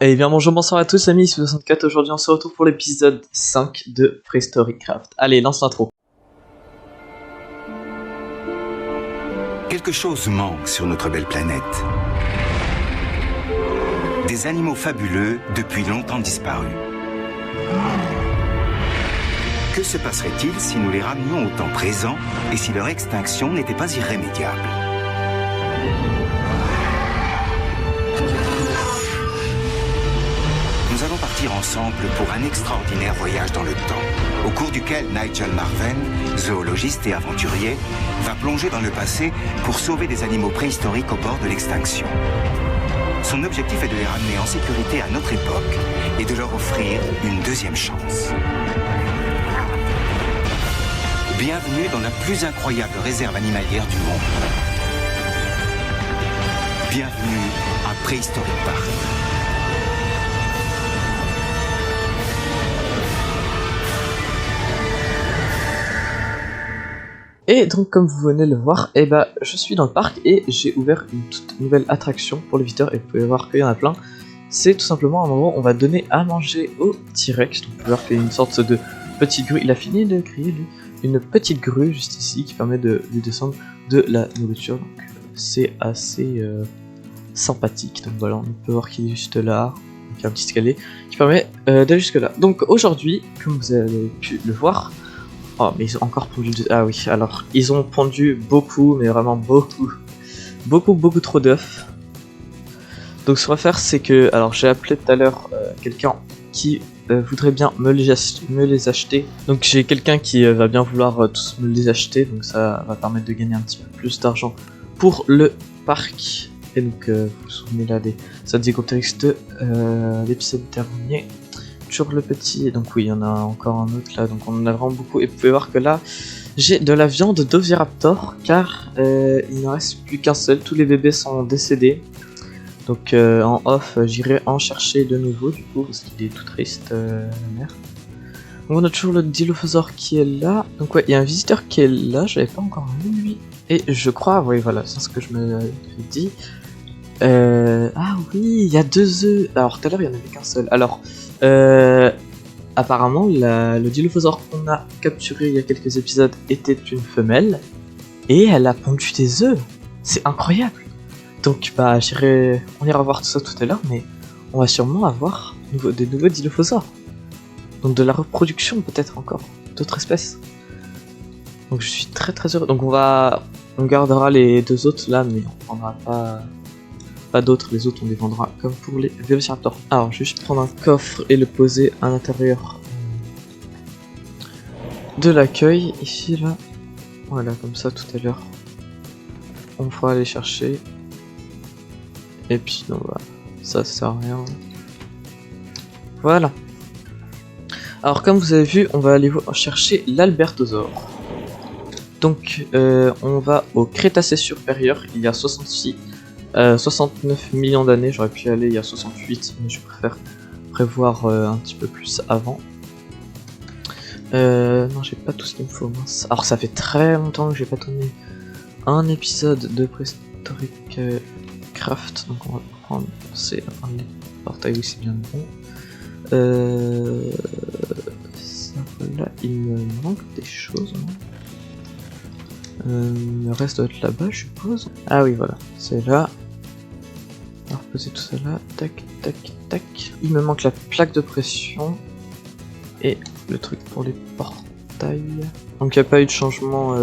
Eh bien bonjour, bonsoir à tous amis, ici 64, aujourd'hui on se retrouve pour l'épisode 5 de Prehistoric Craft. Allez, lance l'intro. Quelque chose manque sur notre belle planète. Des animaux fabuleux depuis longtemps disparus. Que se passerait-il si nous les ramenions au temps présent et si leur extinction n'était pas irrémédiable ? Nous allons partir ensemble pour un extraordinaire voyage dans le temps, au cours duquel Nigel Marven, zoologiste et aventurier, va plonger dans le passé pour sauver des animaux préhistoriques au bord de l'extinction. Son objectif est de les ramener en sécurité à notre époque et de leur offrir une deuxième chance. Bienvenue dans la plus incroyable réserve animalière du monde. Bienvenue à Prehistoric Park. Et donc comme vous venez de le voir, je suis dans le parc et j'ai ouvert une toute nouvelle attraction pour les visiteurs et vous pouvez voir qu'il y en a plein. C'est tout simplement un endroit où on va donner à manger au T-Rex. Donc vous pouvez voir qu'il y a une sorte de petite grue, il a fini de crier lui, une petite grue juste ici qui permet de lui descendre de la nourriture. Donc c'est assez sympathique. Donc voilà, on peut voir qu'il est juste là, donc il y a un petit escalier qui permet d'aller jusque là. Donc aujourd'hui, comme vous avez pu le voir, oh, mais ils ont encore pondu Ah oui, alors, ils ont pondu beaucoup, mais vraiment beaucoup. Beaucoup trop d'œufs. Donc ce qu'on va faire, c'est que... Alors, j'ai appelé tout à l'heure quelqu'un qui voudrait bien me les acheter. Donc j'ai quelqu'un qui va bien vouloir tous me les acheter. Donc ça va permettre de gagner un petit peu plus d'argent pour le parc. Et donc, vous vous souvenez là des Zygopteryx de l'épisode dernier. Sur le petit, donc oui, il y en a encore un autre là, donc on en a vraiment beaucoup. Et vous pouvez voir que là, j'ai de la viande d'Oviraptor, car il n'en reste plus qu'un seul, tous les bébés sont décédés. Donc en off, j'irai en chercher de nouveau, du coup, parce qu'il est tout triste, la mère. Donc on a toujours le Dilophosaure qui est là. Donc ouais, il y a un visiteur qui est là, j'avais pas encore vu lui. Et je crois, oui voilà, c'est ce que je me dis. Ah oui, il y a 2 œufs. Alors tout à l'heure, il n'y en avait qu'un seul. Alors... apparemment, le Dilophosaure qu'on a capturé il y a quelques épisodes était une femelle et elle a pondu des œufs. C'est incroyable. Donc, on ira voir tout ça tout à l'heure, mais on va sûrement avoir des nouveaux Dilophosaures. Donc, de la reproduction peut-être encore d'autres espèces. Donc, je suis très heureux. Donc, on gardera les 2 autres là, mais on prendra pas d'autres, les autres on les vendra comme pour les Velociraptors. Alors je vais juste prendre un coffre et le poser à l'intérieur de l'accueil, ici là. Voilà, comme ça tout à l'heure. On pourra aller chercher. Et puis non, bah, ça sert à rien. Voilà. Alors comme vous avez vu, on va aller chercher l'Albertosaure. Donc on va au Crétacé supérieur, il y a 69 millions d'années, j'aurais pu y aller il y a 68, mais je préfère prévoir un petit peu plus avant. Non, j'ai pas tout ce qu'il me faut, mince. Alors ça fait très longtemps que j'ai pas tourné un épisode de Prehistoric Craft, donc on va prendre, c'est un portail, oui c'est bien bon. Ça voilà, il me manque des choses, non? Le reste doit être là-bas, je suppose. Ah oui, voilà, c'est là. On va reposer tout ça là. Tac, tac, tac. Il me manque la plaque de pression. Et le truc pour les portails. Donc il n'y a pas eu de changement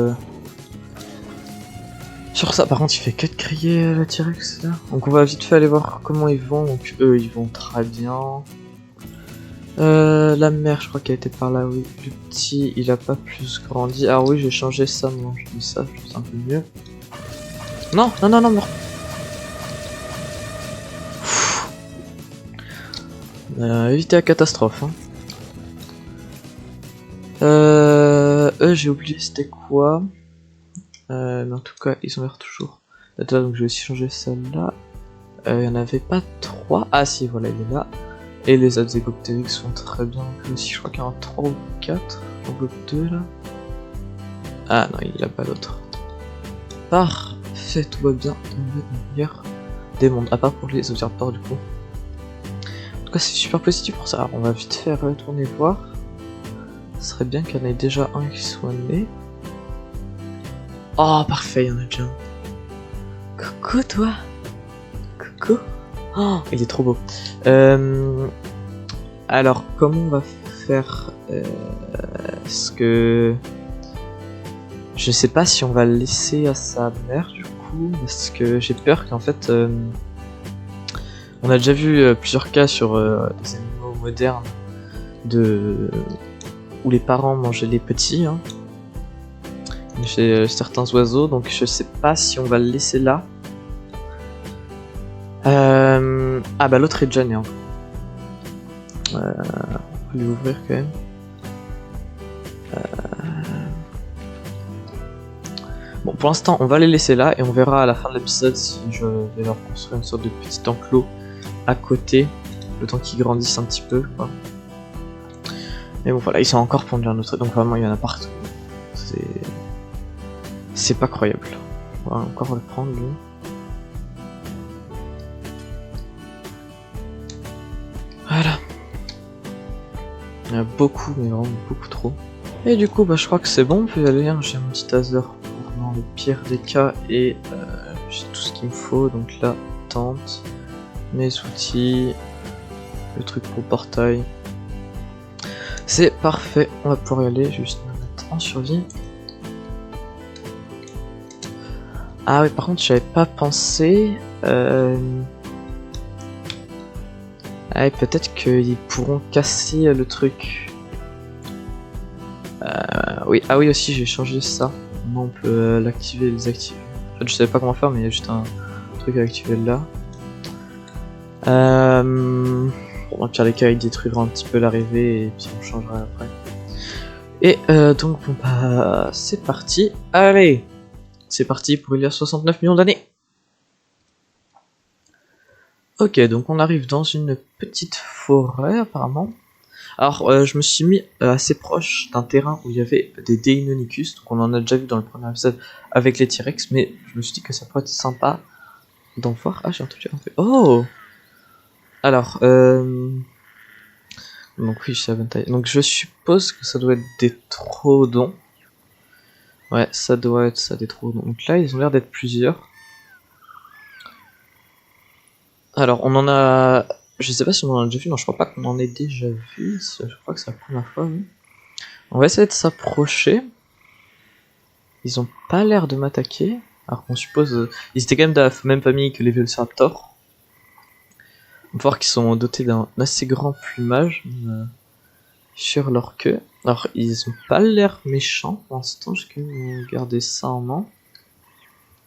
sur ça. Par contre, il fait que de crier la T-Rex là. Donc on va vite fait aller voir comment ils vont. Donc eux, ils vont très bien. La mère, je crois qu'elle était par là, oui. Le petit, il a pas plus grandi. Ah oui, j'ai changé ça, moi. Je dis ça, je trouve un peu mieux. Non, mort. Éviter la catastrophe. Hein. J'ai oublié c'était quoi. Mais en tout cas, ils ont l'air toujours. Attends, donc je vais aussi changer celle-là. Il y en avait pas 3. Ah si, voilà, il est là. Et les Zygopteryx sont très bien aussi, je crois qu'il y en a 3 ou 4. On veut 2 là. Ah non, il a pas l'autre. Parfait, tout va bien dans le meilleur des mondes. À part pour les Oviraptors du coup. Ouais, c'est super positif pour ça. Alors, on va vite faire retourner voir. Ce serait bien qu'il y en ait déjà un qui soit né. Oh, parfait, il y en a déjà un. Coucou, toi. Coucou. Oh, il est trop beau. Alors, comment on va faire est-ce que... Je sais pas si on va le laisser à sa mère, du coup, parce que j'ai peur qu'en fait... on a déjà vu plusieurs cas sur des animaux modernes où les parents mangeaient les petits, hein, chez certains oiseaux, donc je sais pas si on va le laisser là. Ah bah l'autre est déjà né, hein. On va lui ouvrir quand même. Bon, pour l'instant, on va les laisser là et on verra à la fin de l'épisode si je vais leur construire une sorte de petit enclos à côté, le temps qu'ils grandissent un petit peu, quoi. Mais bon, voilà, ils sont encore pondus un autre, donc vraiment il y en a partout. C'est pas croyable. On va encore le prendre, lui. Voilà. Il y en a beaucoup, mais vraiment beaucoup trop. Et du coup, bah, je crois que c'est bon, on peut y aller, hein. J'ai mon petit taser pour dans le pire des cas et j'ai tout ce qu'il me faut. Donc là, tente, mes outils, le truc pour le portail. C'est parfait, on va pouvoir y aller, juste me mettre en survie. Ah oui, par contre, j'avais pas pensé. Ah, peut-être qu'ils pourront casser le truc. Oui, ah oui aussi, j'ai changé ça. Maintenant on peut l'activer et les activer. En fait, je savais pas comment faire, mais il y a juste un truc à activer là. Bon, dans le pire des cas, il détruira un petit peu l'arrivée et puis on changera après. Et donc, bon bah, c'est parti. Allez, c'est parti pour il y a 69 millions d'années. Ok, donc on arrive dans une petite forêt apparemment. Alors, je me suis mis assez proche d'un terrain où il y avait des Deinonychus, donc on en a déjà vu dans le premier épisode avec les T-Rex, mais je me suis dit que ça pourrait être sympa d'en voir. Ah, j'ai entendu un peu. Oh! Alors, donc oui, je suis à bonne taille. Donc je suppose que ça doit être des Troodons. Ouais, ça doit être ça, des Troodons. Donc là, ils ont l'air d'être plusieurs. Alors, on en a... Je sais pas si on en a déjà vu, non, je crois pas qu'on en ait déjà vu. Je crois que c'est la première fois, oui. On va essayer de s'approcher. Ils ont pas l'air de m'attaquer. Alors qu'on suppose... ils étaient quand même de la même famille que les Velociraptors. On va voir qu'ils sont dotés d'un assez grand plumage sur leur queue. Alors, ils ont pas l'air méchants pour l'instant, je vais garder ça en main.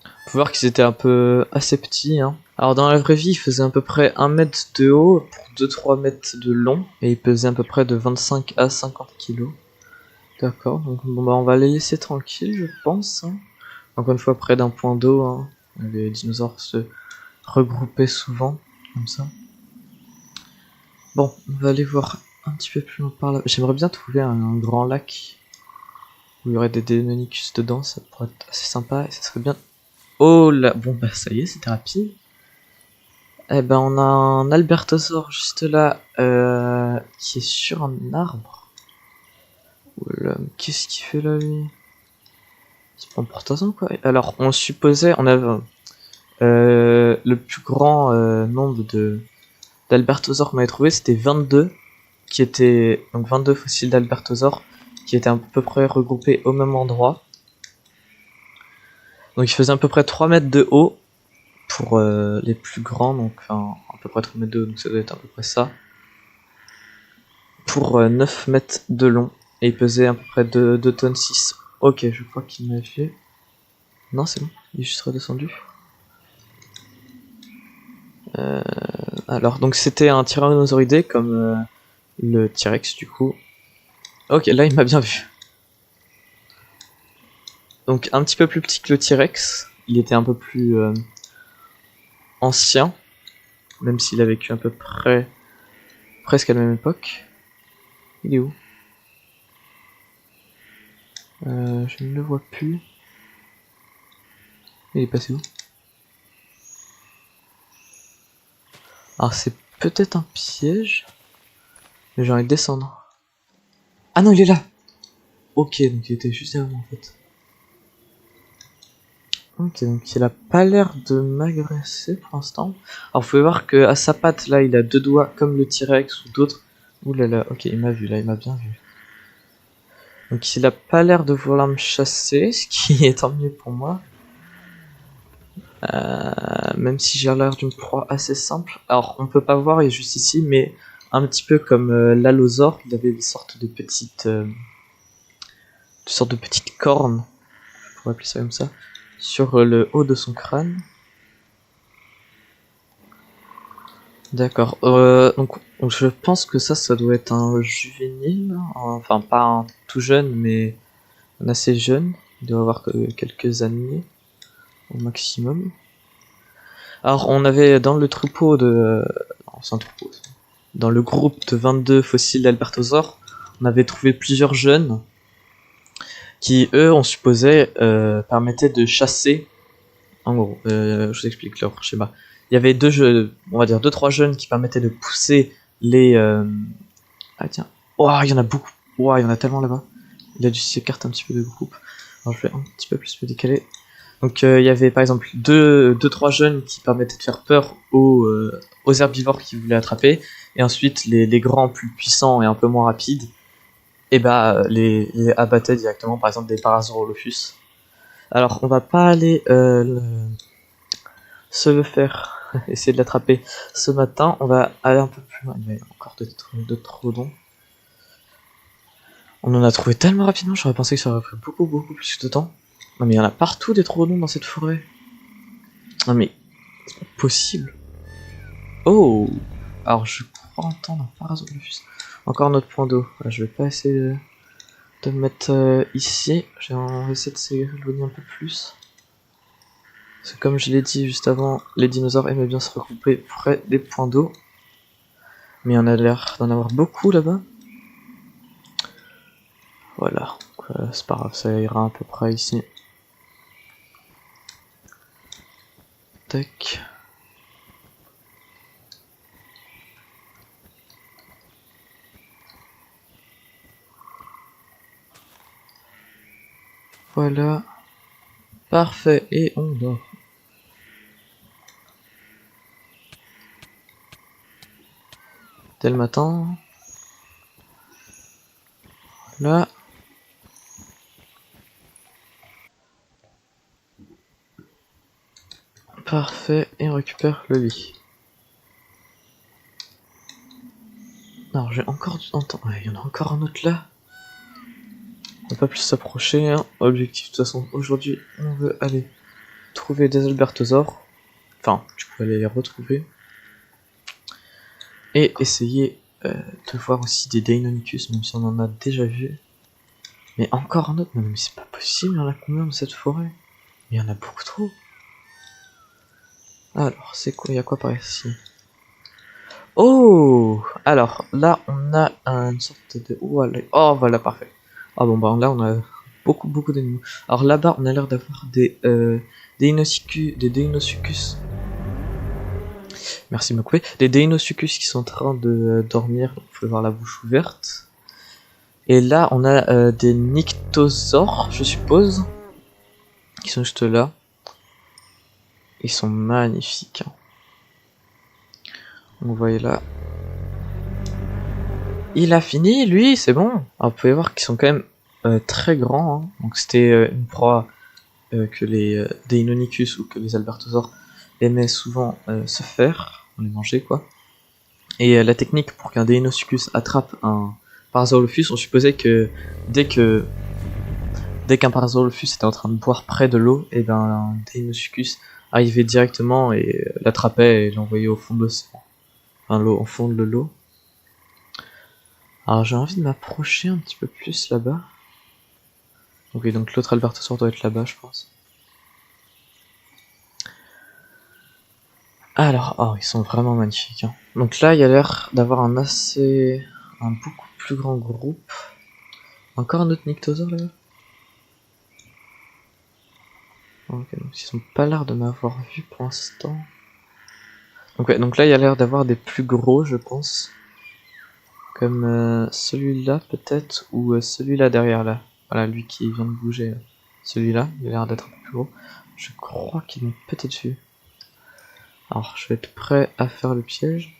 On peut voir qu'ils étaient un peu assez petits, hein. Alors dans la vraie vie, ils faisaient à peu près 1 mètre de haut pour 2-3 mètres de long. Et ils pesaient à peu près de 25 à 50 kilos. D'accord, donc bon bah on va les laisser tranquilles, je pense, hein. Encore une fois, près d'un point d'eau, hein. Les dinosaures se regroupaient souvent, comme ça. Bon, on va aller voir un petit peu plus loin par là. J'aimerais bien trouver un grand lac où il y aurait des Deinonychus dedans, ça pourrait être assez sympa et ça serait bien. Oh là, bon bah ça y est, c'était rapide. Eh ben on a un Albertosaure juste là qui est sur un arbre. Oula, qu'est-ce qu'il fait là lui? C'est pas un porte-avions quoi. Alors on supposait, on avait le plus grand nombre d'Albertosaures qu'on avait trouvé, c'était 22, qui étaient donc 22 fossiles d'Albertosaures qui étaient à peu près regroupés au même endroit. Donc ils faisaient à peu près 3 mètres de haut pour les plus grands, donc enfin à peu près 3 mètres de haut, donc ça doit être à peu près ça. Pour 9 mètres de long, et il pesait à peu près 2 tonnes 6. Ok, je crois qu'il m'a fait... Non, c'est bon, il est juste redescendu. Alors, donc c'était un tyrannosauridé comme le T-Rex du coup. Ok, là il m'a bien vu. Donc un petit peu plus petit que le T-Rex, il était un peu plus ancien, même s'il a vécu à peu près presque à la même époque. Il est où? Je ne le vois plus. Il est passé où? Ah, c'est peut-être un piège. Mais j'ai envie de descendre. Ah non, il est là. Ok, donc il était juste derrière moi en fait. Ok, donc il a pas l'air de m'agresser pour l'instant. Alors vous pouvez voir que à sa patte là, il a deux doigts comme le T-Rex ou d'autres. Ouh là là, ok, il m'a vu là, il m'a bien vu. Donc il a pas l'air de vouloir me chasser, ce qui est tant mieux pour moi. Même si j'ai l'air d'une proie assez simple. Alors on peut pas voir, il est juste ici, mais un petit peu comme l'allosaure, il avait une sorte de petites cornes, je pourrais appeler ça comme ça, sur le haut de son crâne. D'accord. Donc je pense que ça doit être un juvénile, enfin pas un tout jeune, mais un assez jeune. Il doit avoir quelques années au maximum. Alors on avait dans le troupeau de, non, c'est un troupeau. Dans le groupe de 22 fossiles d'Albertosaure, on avait trouvé plusieurs jeunes qui, eux, on supposait, permettaient de chasser. En gros, je vous explique leur schéma. Il y avait deux jeux, on va dire deux trois jeunes qui permettaient de pousser les. Ah tiens, oh il y en a beaucoup, oh il y en a tellement là-bas. Il a dû s'écarter un petit peu de groupe. Alors je vais un petit peu plus me décaler. Donc il y avait par exemple deux trois jeunes qui permettaient de faire peur aux herbivores qui voulaient attraper, et ensuite les grands plus puissants et un peu moins rapides, et bah les abattaient directement, par exemple des Parasaurolophus. Alors on va pas aller se le faire, essayer de l'attraper ce matin, on va aller un peu plus loin, il y a encore d'autres trodons. On en a trouvé tellement rapidement, j'aurais pensé que ça aurait pris beaucoup plus de temps. Non mais il y en a partout des trodons dans cette forêt. Non mais, c'est pas possible. Oh, alors je crois entendre un Parasaurolophus. Encore notre point d'eau. Je vais pas essayer de me mettre ici. Je vais essayer de s'éloigner un peu plus. Parce que comme je l'ai dit juste avant, les dinosaures aimaient bien se regrouper près des points d'eau. Mais il y en a l'air d'en avoir beaucoup là-bas. Voilà, c'est pas grave, ça ira à peu près ici. Tac. Voilà. Parfait, et on dort. Dès le matin. Là. Parfait, et on récupère le lit. Alors j'ai encore du temps. Ouais, il y en a encore un autre là. On va pas plus s'approcher. Hein. Objectif de toute façon, aujourd'hui, on veut aller trouver des Albertosaures. Enfin, tu peux aller les retrouver. Et essayer de voir aussi des Deinonychus, même si on en a déjà vu. Mais encore un autre, mais c'est pas possible, il y en a combien dans cette forêt? Il y en a beaucoup trop. Alors, c'est quoi? Il y a quoi par ici? Oh! Alors, là, on a une sorte de... Oh, voilà, parfait. Ah bon, bah là, on a beaucoup d'animaux. Alors là-bas, on a l'air d'avoir des Deinosuchus. Merci de me couper. Des Deinosuchus qui sont en train de dormir. Vous pouvez voir la bouche ouverte. Et là, on a des Nyctosaures, je suppose. Qui sont juste là. Ils sont magnifiques. Hein. Vous voyez là. Il a fini, lui, c'est bon. Alors, vous pouvez voir qu'ils sont quand même très grands. Hein. Donc c'était une proie que les Deinonychus ou que les Albertosaures aimaient souvent se faire. On les mangeait, quoi. Et la technique pour qu'un Deinosuchus attrape un Parasaurolophus, on supposait que dès qu'un Parasaurolophus était en train de boire près de l'eau, et ben un Deinosuchus arrivait directement et l'attrapait et l'envoyait au fond de l'océan. Enfin, au fond de l'eau. Alors j'ai envie de m'approcher un petit peu plus là-bas. Ok, donc l'autre Albertosaure doit être là-bas, je pense. Alors, oh, ils sont vraiment magnifiques. Hein. Donc là, il y a l'air d'avoir un beaucoup plus grand groupe. Encore un autre Nyctosaure là-bas. Ok, donc ils ont pas l'air de m'avoir vu pour l'instant. Donc, ouais, donc là, il y a l'air d'avoir des plus gros, je pense. Comme celui-là, peut-être, ou celui-là derrière, là. Voilà, lui qui vient de bouger. Celui-là, il a l'air d'être un peu plus gros. Je crois qu'il m'a peut-être vu. Alors, je vais être prêt à faire le piège.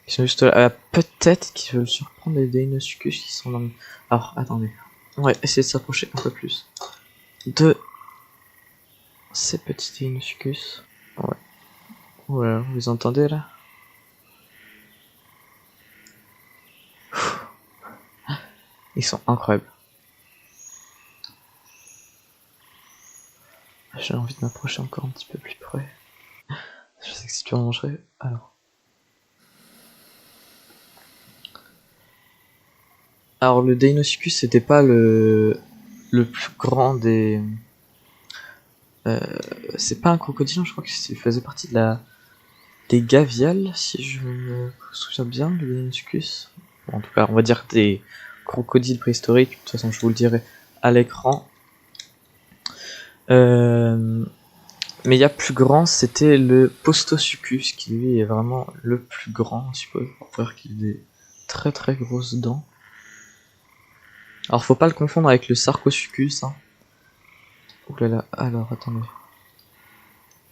Ils sont juste là. Peut-être qu'ils veulent surprendre les Deinosuchus qui sont dans le... Alors, attendez. On va essayer de s'approcher un peu plus de ces petits Deinosuchus. Ouais. Voilà, vous les entendez là? Ils sont incroyables. J'ai envie de m'approcher encore un petit peu plus près. Je sais que c'est plus dangereux. Alors le Deinosuchus c'était pas le plus grand des... c'est pas un crocodile, je crois qu'il faisait partie de des gaviales, si je me souviens bien, le Deinosuchus. Bon, en tout cas, on va dire des crocodiles préhistoriques, de toute façon je vous le dirai à l'écran. Mais il y a plus grand, c'était le Postosuchus, qui lui est vraiment le plus grand, je suppose, pour voir qu'il a des très très grosses dents. Alors faut pas le confondre avec le Sarcosuchus, hein. Ouh là là, alors attendez.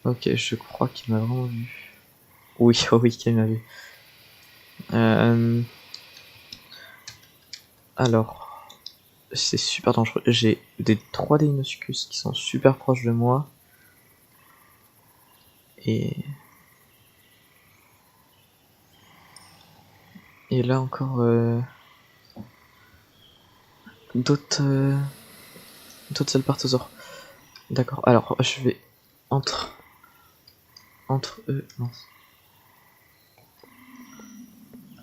Ok, je crois qu'il m'a vraiment vu. Oui, oh oui, qu'il m'a vu. Alors, c'est super dangereux. J'ai des 3 Deinosuchus qui sont super proches de moi. Et là encore d'autres Salpartosaures. D'accord, alors je vais entre eux. Mince.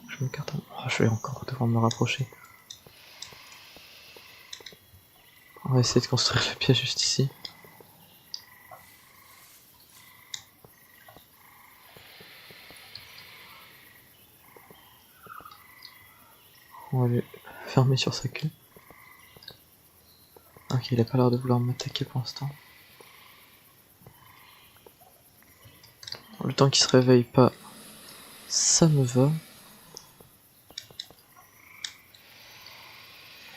Je me carte. Oh, je vais encore devoir me rapprocher. On va essayer de construire le piège juste ici. On va le fermer sur sa queue. Ok, il a pas l'air de vouloir m'attaquer pour l'instant. Le temps qu'il se réveille pas, ça me va.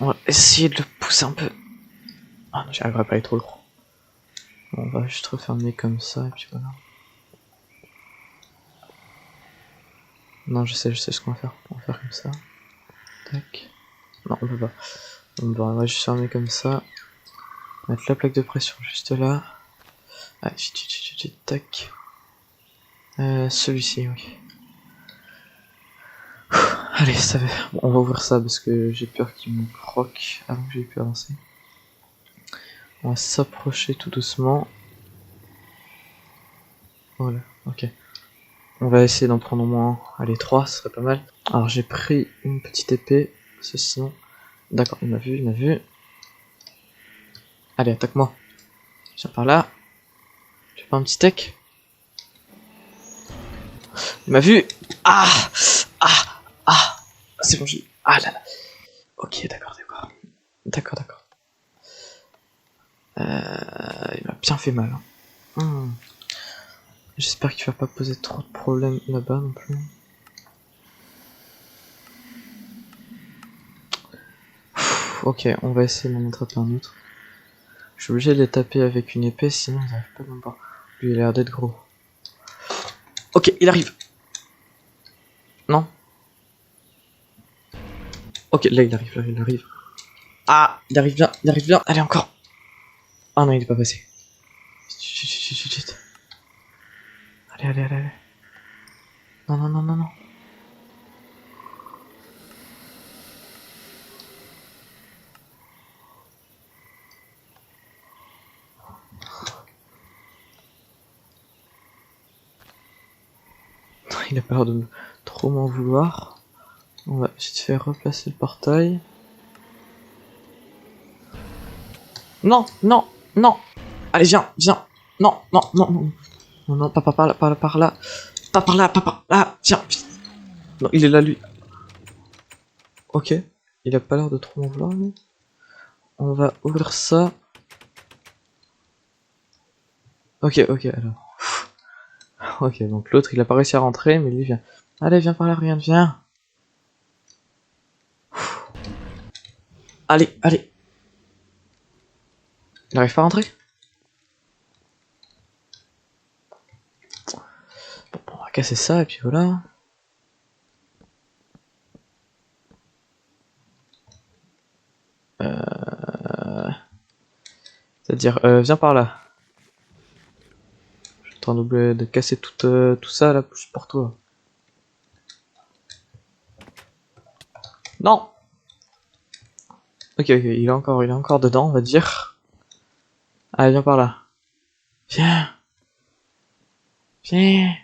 On va essayer de le pousser un peu. Ah non, j'y arriverai pas, il est trop lourd. Bon, on va juste refermer comme ça, et puis voilà. Non, je sais ce qu'on va faire. On va faire comme ça. Tac. Non, on peut pas. Bon, on va juste fermer comme ça. Mettre la plaque de pression juste là. Allez, tac. Celui-ci, oui. Allez, ça va. Bon, on va ouvrir ça parce que j'ai peur qu'il me croque avant que j'ai pu avancer. On va s'approcher tout doucement. Voilà, ok. On va essayer d'en prendre au moins, allez, 3, ce serait pas mal. Alors j'ai pris une petite épée, parce que sinon... D'accord, il m'a vu, Allez, attaque-moi. Viens par là. Tu fais pas un petit tech? Il m'a vu. Ah. C'est bon, j'ai... Ah là là. Ok, d'accord. Il m'a bien fait mal. Hein. J'espère qu'il va pas poser trop de problèmes là-bas non plus. Ok, on va essayer d'en attraper un autre. Je suis obligé de les taper avec une épée, sinon ils n'arrivent pas même pas. Lui il a l'air d'être gros. Ok, il arrive. Non. Ok, là il arrive. Ah, il arrive bien. Allez, encore. Ah non, il est pas passé. Chut. Allez. Non. Il a peur de trop m'en vouloir. On va vite faire replacer le portail. Non. Allez, viens. Non, pas par là. Pas par là. Viens. Non, il est là, lui. Ok. Il a pas l'air de trop m'en vouloir, lui. On va ouvrir ça. Ok, alors. Ok, donc l'autre il a pas réussi à rentrer, mais lui vient. Allez, viens par là, rien, viens. Allez, allez. Il arrive pas à rentrer? Bon, on va casser ça et puis voilà. C'est-à-dire, viens par là. Je suis en train de casser tout ça là, juste pour toi. Non. Ok, il est encore dedans, on va dire. Allez, viens par là. Viens. Viens.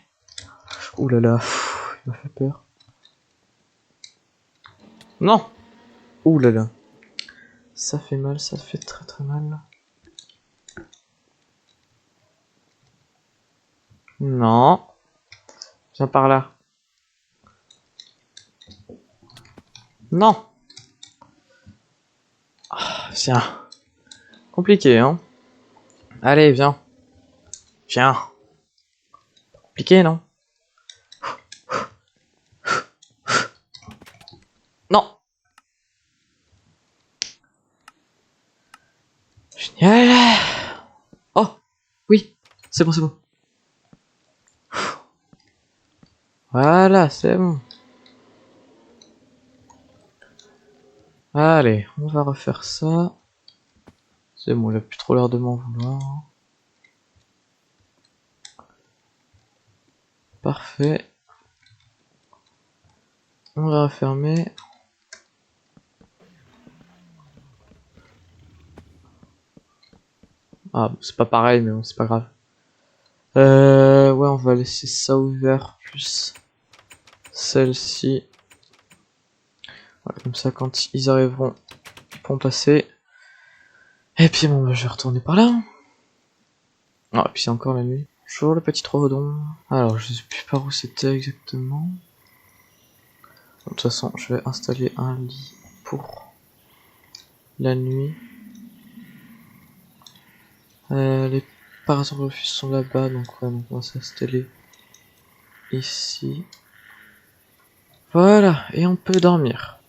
Ouh là là, il m'a fait peur. Non. Ouh là là. Ça fait mal, ça fait très très mal. Non. Viens par là. Non. Ah, viens. Compliqué, hein. Allez, viens. Viens. Compliqué, non? Non. Génial. Oh. Oui. C'est bon, c'est bon. Voilà, c'est bon. Allez, on va refaire ça. C'est bon, il a plus trop l'air de m'en vouloir. Parfait. On va refermer. Ah, c'est pas pareil, mais bon, c'est pas grave. Ouais, on va laisser ça ouvert, plus celle-ci. Voilà, comme ça, quand ils arriveront, ils pourront passer. Et puis bon, bah, je vais retourner par là. Ah, et puis c'est encore la nuit. Bonjour le petit Trovodon. Alors, je sais plus par où c'était exactement. De toute façon, je vais installer un lit pour la nuit. Les parasophus sont là-bas, donc ouais, donc on va s'installer ici. Voilà, et on peut dormir.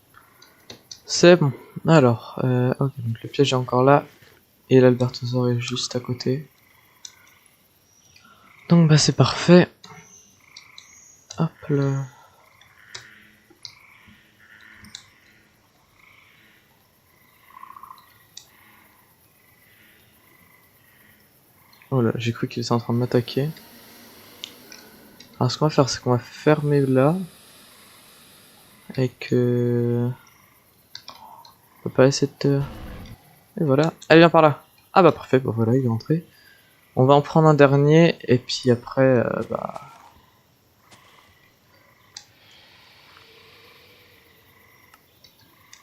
C'est bon. Alors, ok, donc le piège est encore là. Et l'Albertosaure est juste à côté. Donc bah c'est parfait. Hop là. Oh là, j'ai cru qu'il était en train de m'attaquer. Alors ce qu'on va faire, c'est qu'on va fermer là. Et que... on peut pas essayer de... Et voilà. Allez, viens par là. Ah bah parfait, bah voilà, il est rentré. On va en prendre un dernier, et puis après, bah...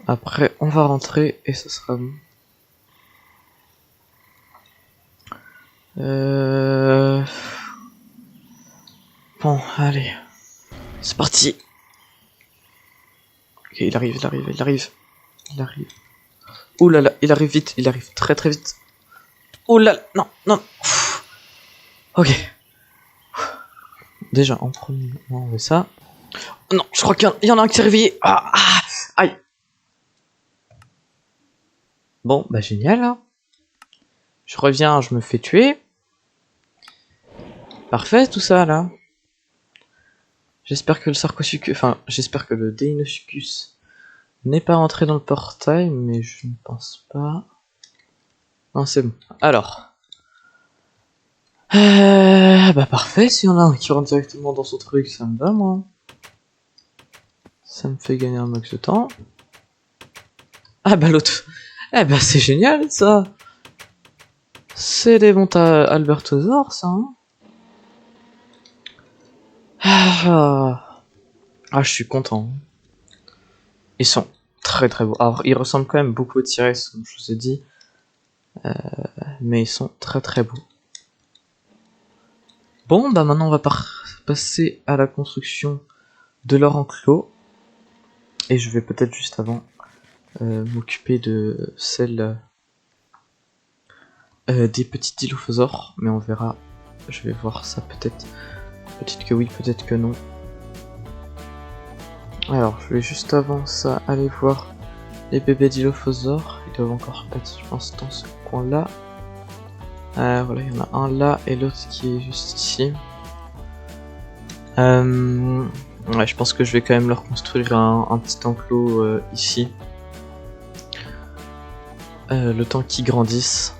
Après, on va rentrer, et ce sera bon. Bon, allez. C'est parti. Ok, il arrive. Ouh là là, il arrive vite, il arrive très très vite. Ouh là là, non, non. Ok. Déjà, en premier, on fait ça. Oh non, je crois qu'il y en a un qui s'est réveillé. Aïe. Bon, bah génial. Hein. Je reviens, je me fais tuer. Parfait, tout ça, là. J'espère que le Sarcosuchus... Enfin, j'espère que le Deinosuchus n'est pas rentré dans le portail, mais je ne pense pas. Non, c'est bon. Alors. Bah parfait, s'il y en a un qui rentre directement dans son truc, ça me va, moi. Ça me fait gagner un max de temps. Ah bah l'autre... Eh bah c'est génial, ça. C'est des bons Albertosaures, ça, hein. Ah, je suis content. Ils sont très très beaux. Alors, ils ressemblent quand même beaucoup au T-Rex, comme je vous ai dit. Mais ils sont très très beaux. Bon, bah maintenant on va passer à la construction de leur enclos. Et je vais peut-être juste avant m'occuper de celle des petits dilophosaures. Mais on verra. Je vais voir ça peut-être Peut-être que oui, peut-être que non. Alors, je vais juste avant ça aller voir les bébés dilophosaures. Ils doivent encore être, je pense, dans ce coin-là. Voilà, il y en a un là et l'autre qui est juste ici. Ouais, je pense que je vais quand même leur construire un petit enclos ici. Le temps qu'ils grandissent.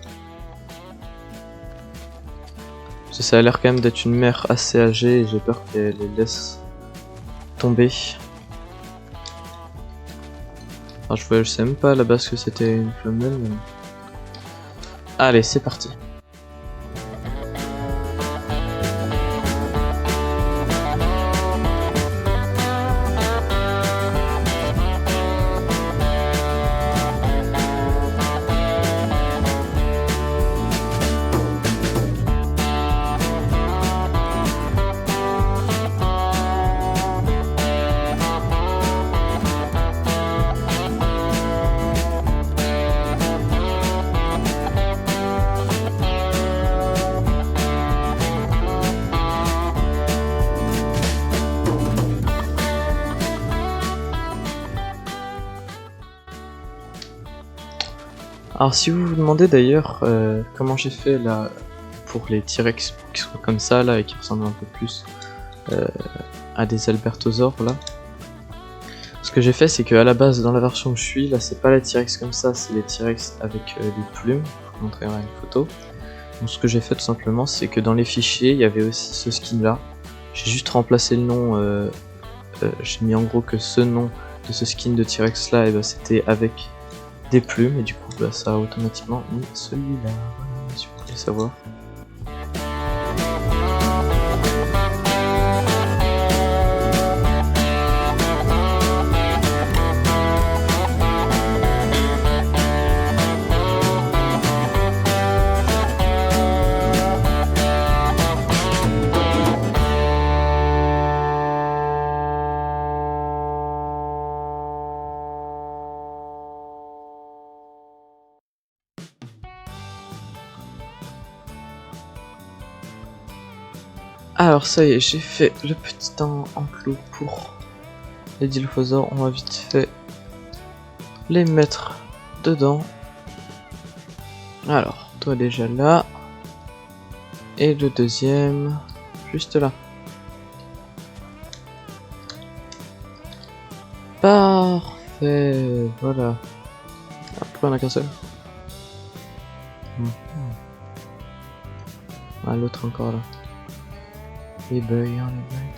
Parce que ça a l'air quand même d'être une mère assez âgée et j'ai peur qu'elle les laisse tomber. Alors je sais même pas à la base que c'était une femelle, mais... Allez, c'est parti. Alors si vous vous demandez d'ailleurs comment j'ai fait là pour les T-Rex pour qu'ils soient comme ça là et qui ressemblent un peu plus à des Albertosaures là, ce que j'ai fait c'est que à la base dans la version où je suis là c'est pas les T-Rex comme ça, c'est les T-Rex avec des plumes. Je vous montrerai une photo. Donc ce que j'ai fait tout simplement c'est que dans les fichiers il y avait aussi ce skin là. J'ai juste remplacé le nom, j'ai mis en gros que ce nom de ce skin de T-Rex là et ben, c'était avec des plumes et du coup bah, ça a automatiquement mis celui-là, si vous voulez savoir. Alors ça y est, j'ai fait le petit enclos pour les dilophosaures. On va vite fait les mettre dedans. Alors, toi déjà là. Et le deuxième, juste là. Parfait, voilà. Ah, pourquoi on a qu'un seul? Ah, l'autre encore là. Les bugs, hein, les bugs.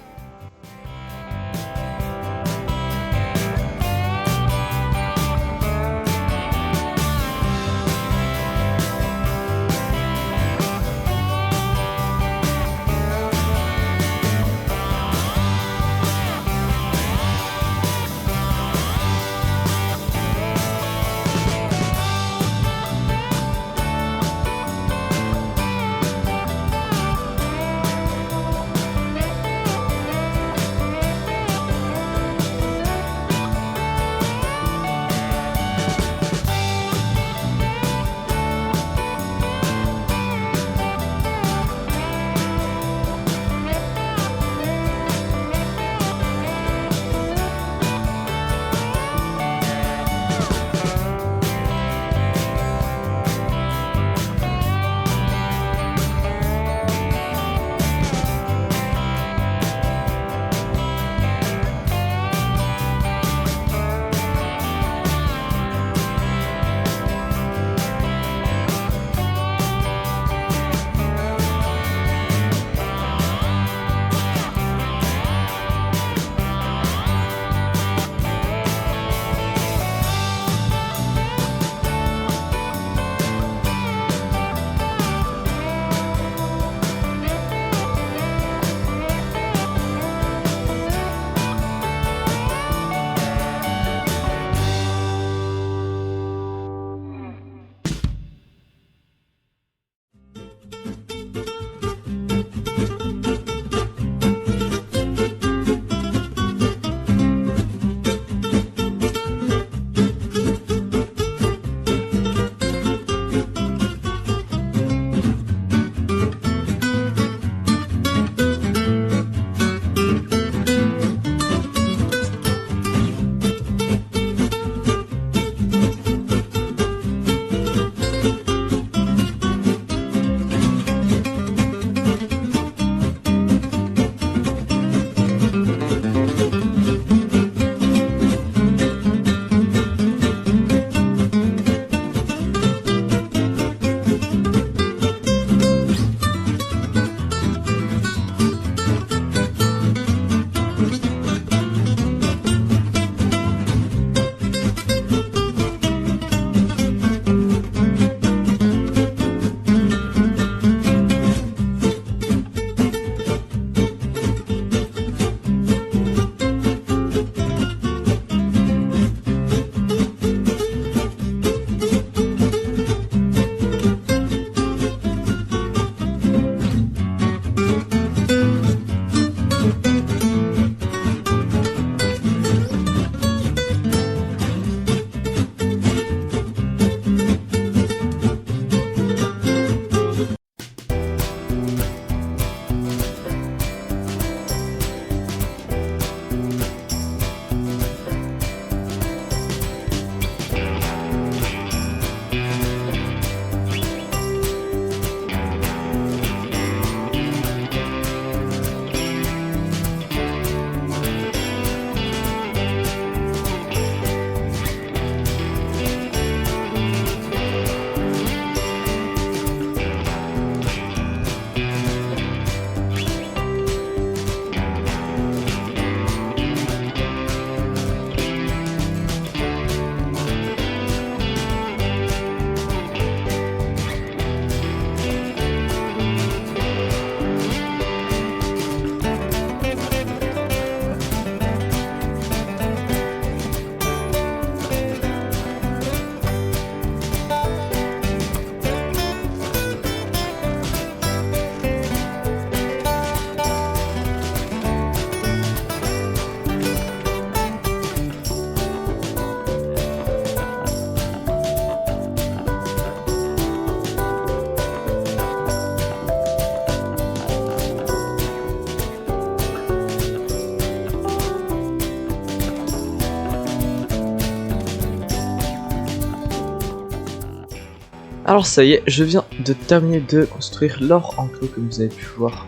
Alors ça y est, je viens de terminer de construire leur enclos comme vous avez pu voir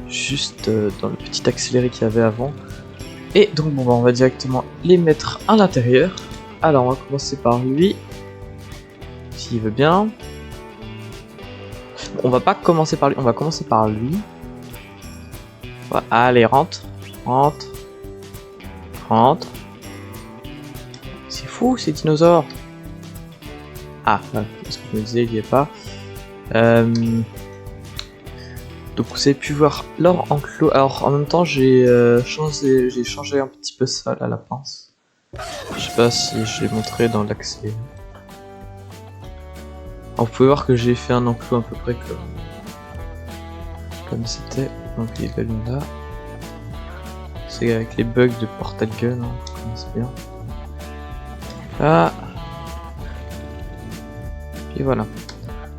juste dans le petit accéléré qu'il y avait avant. Et donc bon bah on va directement les mettre à l'intérieur. Alors on va commencer par lui, s'il veut bien. On va pas commencer par lui, on va commencer par lui. Voilà, allez rentre, rentre, rentre. C'est fou ces dinosaures. Ah, ce que je me disais, il n'y est pas. Donc vous avez pu voir leur enclos. Alors en même temps j'ai changé un petit peu ça à la pince. Je sais pas si j'ai montré dans l'accès. Alors vous pouvez voir que j'ai fait un enclos à peu près comme c'était. Donc il est là. C'est avec les bugs de Portal Gun, hein, vous connaissez bien. Là. Et voilà.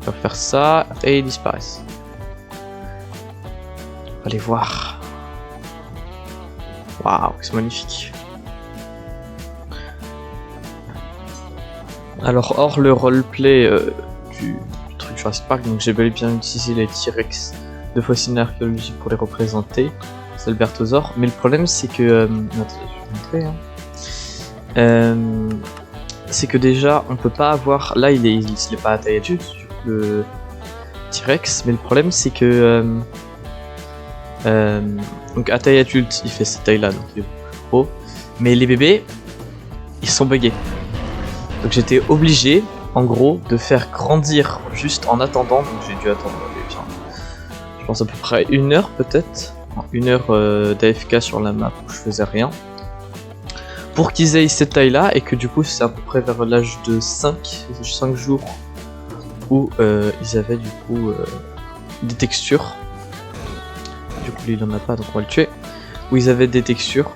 On va faire ça et ils disparaissent. On va les voir. Waouh, c'est magnifique. Alors hors le roleplay du truc Jurassic Park, donc j'ai bel et bien utilisé les T-Rex de fossiles archéologiques pour les représenter, c'est Albertosaure, mais le problème c'est que je vais vous montrer, hein. C'est que déjà on peut pas avoir, là il est pas à taille adulte le T-Rex, mais le problème c'est que donc à taille adulte il fait cette taille là, donc il est gros, mais les bébés ils sont buggés. Donc j'étais obligé, en gros, de faire grandir juste en attendant. Donc j'ai dû attendre, je pense à peu près 1 heure peut-être, 1 heure d'AFK sur la map où je faisais rien, pour qu'ils aient cette taille là, et que du coup c'est à peu près vers l'âge de 5 jours où ils avaient du coup des textures. Du coup lui il en a pas, donc on va le tuer. Où ils avaient des textures.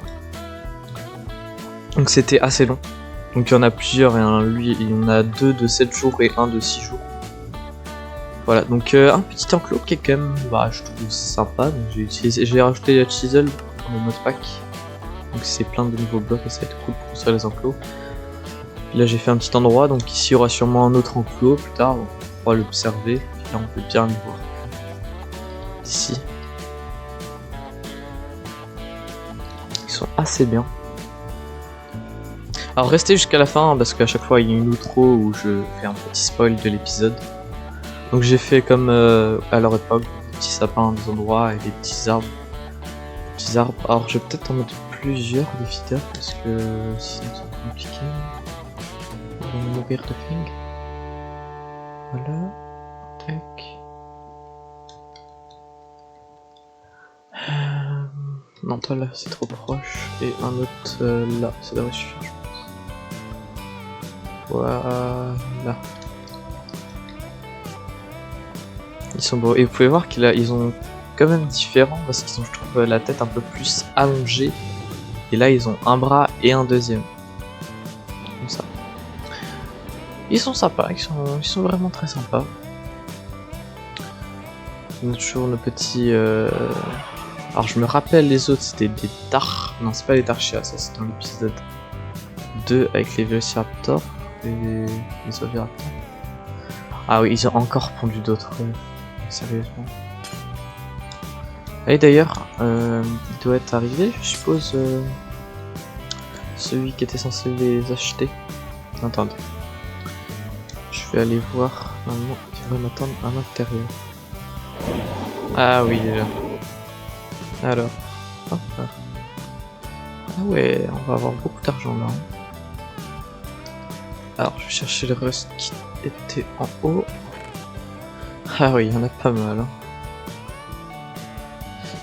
Donc c'était assez long. Donc il y en a plusieurs, et lui il y en a 2 de 7 jours et 1 de 6 jours. Voilà, donc un petit enclos qui est quand même, bah, je trouve sympa. Donc j'ai rajouté la chisel dans le modpack. Donc c'est plein de nouveaux blocs et ça va être cool pour construire les enclos. Puis là j'ai fait un petit endroit, donc ici il y aura sûrement un autre enclos plus tard, on pourra l'observer. Puis là on peut bien le voir. Ici. Ils sont assez bien. Alors restez jusqu'à la fin, parce qu'à chaque fois il y a une outro où je fais un petit spoil de l'épisode. Donc j'ai fait comme à leur époque, des petits sapins à des endroits et des petits arbres. Alors je vais peut-être en mettre plusieurs des feeders, parce que sinon c'est compliqué. On va mourir de thing. Voilà. Tac. Non, toi là c'est trop proche. Et un autre là, ça devrait suffire je pense. Voilà. Ils sont beaux. Et vous pouvez voir qu'ils ont quand même différents, parce qu'ils ont, je trouve, la tête un peu plus allongée. Et là ils ont un bras et un deuxième. Comme ça. Ils sont sympas, ils sont vraiment très sympas. On a toujours nos petits... Alors je me rappelle les autres, c'était des Tar... Non, c'est pas les Tarchia, ça c'est dans l'épisode 2 avec les Velociraptors et les Oviraptors. Ah oui, ils ont encore pondu d'autres, sérieusement. Et d'ailleurs, il doit être arrivé, je suppose, celui qui était censé les acheter. Attendez. Je vais aller voir, normalement, il devrait m'attendre à l'intérieur. Ah oui, déjà. Alors, hop. Ah ouais, on va avoir beaucoup d'argent là. Alors, je vais chercher le reste qui était en haut. Ah oui, il y en a pas mal. Hein.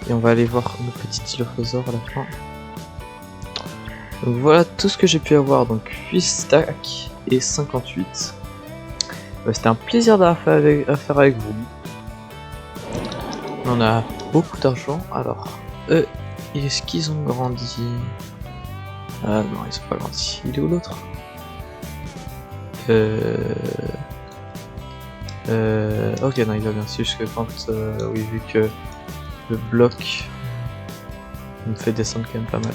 Et on va aller voir nos petits Dilophosaures à la fin. Donc voilà tout ce que j'ai pu avoir. Donc 8 stacks et 58. C'était un plaisir à faire avec vous. On a beaucoup d'argent. Alors, eux, est-ce qu'ils ont grandi? Ah non, ils ont pas grandi. Il est où l'autre? Ok, non, il va bien. C'est juste que quand, oui, vu que le bloc me fait descendre quand même pas mal.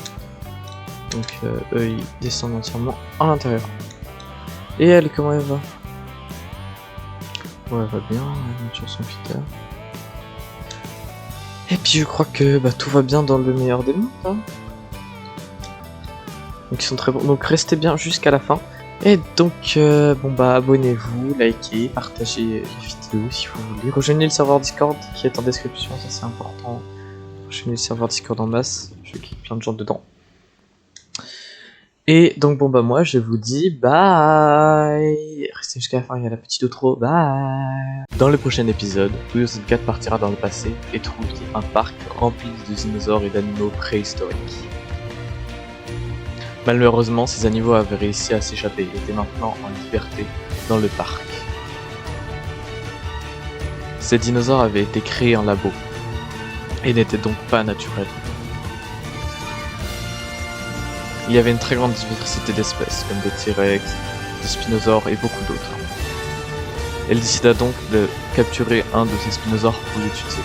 Donc, eux, ils descendent entièrement à l'intérieur. Et elle, comment elle va? Ouais, va bien, nature son Peter. Et puis je crois que tout va bien dans le meilleur des mondes. Hein. Donc ils sont très bons. Donc restez bien jusqu'à la fin. Et donc abonnez-vous, likez, partagez les vidéos si vous voulez. Rejoignez le serveur Discord qui est en description, ça c'est important. Rejoignez le serveur Discord en masse, je clique plein de gens dedans. Et donc moi je vous dis bye. Restez jusqu'à la fin, il y a la petite outro, bye. Dans le prochain épisode, Wheels 4 partira dans le passé et trouve un parc rempli de dinosaures et d'animaux préhistoriques. Malheureusement, ces animaux avaient réussi à s'échapper et étaient maintenant en liberté dans le parc. Ces dinosaures avaient été créés en labo et n'étaient donc pas naturels. Il y avait une très grande diversité d'espèces, comme des T-Rex, des spinosaures et beaucoup d'autres. Elle décida donc de capturer un de ces spinosaures pour l'étudier.